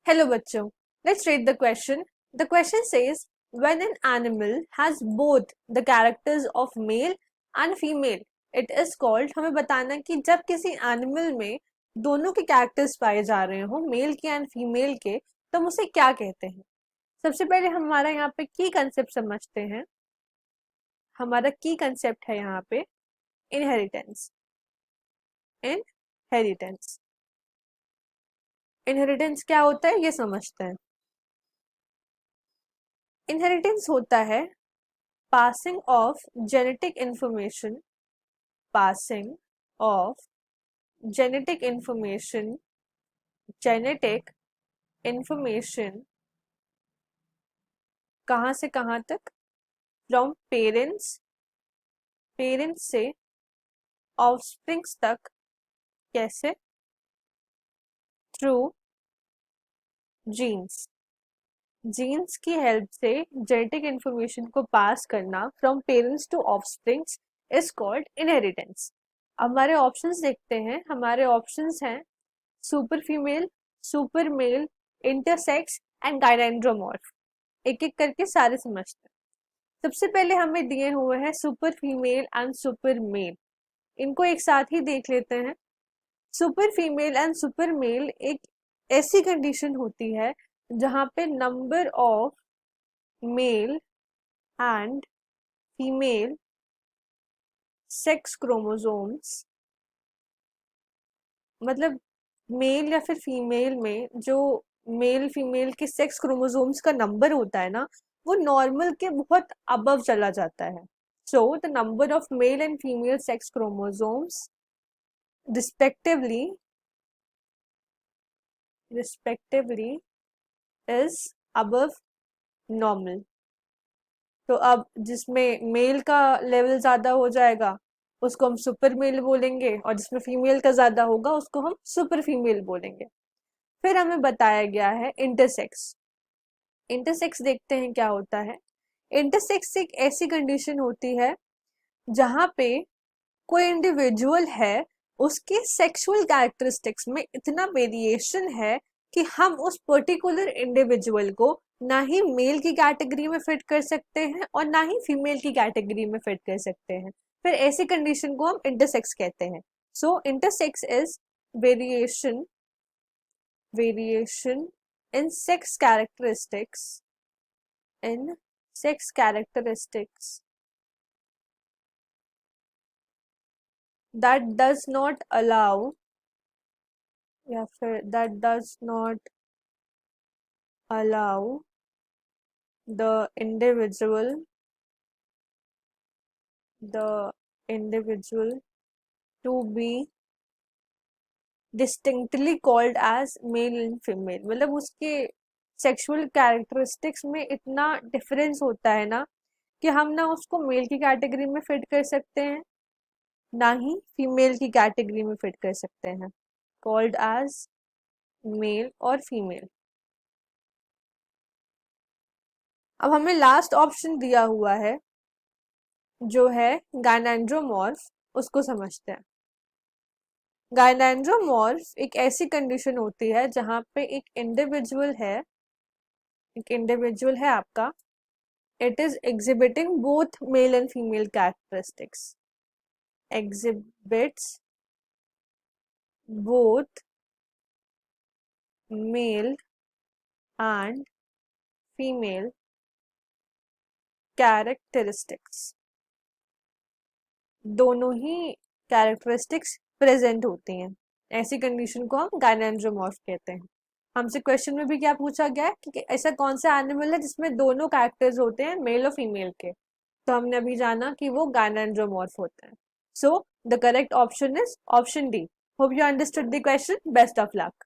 Hello बच्चों, let's read the question. The question says, when an animal has both the characters of male and female, it is called. हमें बताना कि जब किसी animal में दोनों के कैरेक्टर्स पाए जा रहे हो, मेल के एंड फीमेल के, तो हम उसे क्या कहते हैं। सबसे पहले हमारा यहाँ पे की कंसेप्ट समझते हैं। हमारा की कंसेप्ट है यहाँ पे इनहेरिटेंस। इनहेरिटेंस इनहेरिटेंस क्या होता है ये समझते हैं। इनहेरिटेंस होता है passing of genetic information passing of genetic information genetic information कहाँ से कहाँ तक, फ्रॉम पेरेंट्स से ऑफस्प्रिंग्स तक। कैसे? Through genes. जीन्स की हेल्प से जेनेटिक इंफॉर्मेशन को पास करना from parents to offsprings is called inheritance. हमारे ऑप्शंस देखते हैं। हमारे ऑप्शंस हैं super female, super male, intersex and gynandromorph. एक एक करके सारे समझते हैं। सबसे पहले हमें दिए हुए हैं super female and super male. इनको एक साथ ही देख लेते हैं। Super female and super male एक ऐसी कंडीशन होती है जहां पे number of male and female sex chromosomes, मतलब मेल या फिर फीमेल में जो मेल फीमेल के सेक्स क्रोमोसोम्स का नंबर होता है ना, वो नॉर्मल के बहुत अबव चला जाता है। So the number of male and female sex chromosomes respectively is above normal. तो अब जिसमें मेल का लेवल ज्यादा हो जाएगा उसको हम सुपर मेल बोलेंगे, और जिसमें फीमेल का ज्यादा होगा उसको हम सुपर फीमेल बोलेंगे। फिर हमें बताया गया है इंटरसेक्स। इंटरसेक्स देखते हैं क्या होता है। इंटरसेक्स एक ऐसी कंडीशन होती है जहां पे कोई इंडिविजुअल है, उसके सेक्सुअल कैरेक्टरिस्टिक्स में इतना वेरिएशन है कि हम उस पर्टिकुलर इंडिविजुअल को ना ही मेल की कैटेगरी में फिट कर सकते हैं और ना ही फीमेल की कैटेगरी में फिट कर सकते हैं। फिर ऐसी कंडीशन को हम इंटरसेक्स कहते हैं। So intersex is variation in sex characteristics that does not allow या फिर that does not allow the individual to be distinctly called as male and female। मतलब उसके सेक्सुअल कैरेक्टरिस्टिक्स में इतना डिफरेंस होता है ना कि हम ना उसको मेल की कैटेगरी में फिट कर सकते हैं ना ही फीमेल की कैटेगरी में फिट कर सकते हैं। कॉल्ड एज मेल और फीमेल। अब हमें लास्ट ऑप्शन दिया हुआ है जो है गायनेंड्रोमॉर्फ, उसको समझते हैं। गायनेंड्रोमॉर्फ एक ऐसी कंडीशन होती है जहां पे एक इंडिविजुअल है आपका, it is exhibiting both male and female characteristics, exhibits both male and female characteristics। दोनों ही कैरेक्टरिस्टिक्स प्रेजेंट होती हैं। ऐसी कंडीशन को हम गायनेंड्रोमॉर्फ कहते हैं। हमसे क्वेश्चन में भी क्या पूछा गया है कि ऐसा कौन सा एनिमल है जिसमें दोनों कैरेक्टर्स होते हैं मेल और फीमेल के, तो हमने अभी जाना कि वो गायनेंड्रोमॉर्फ होता है। So the correct option is option D. Hope you understood the question. Best of luck.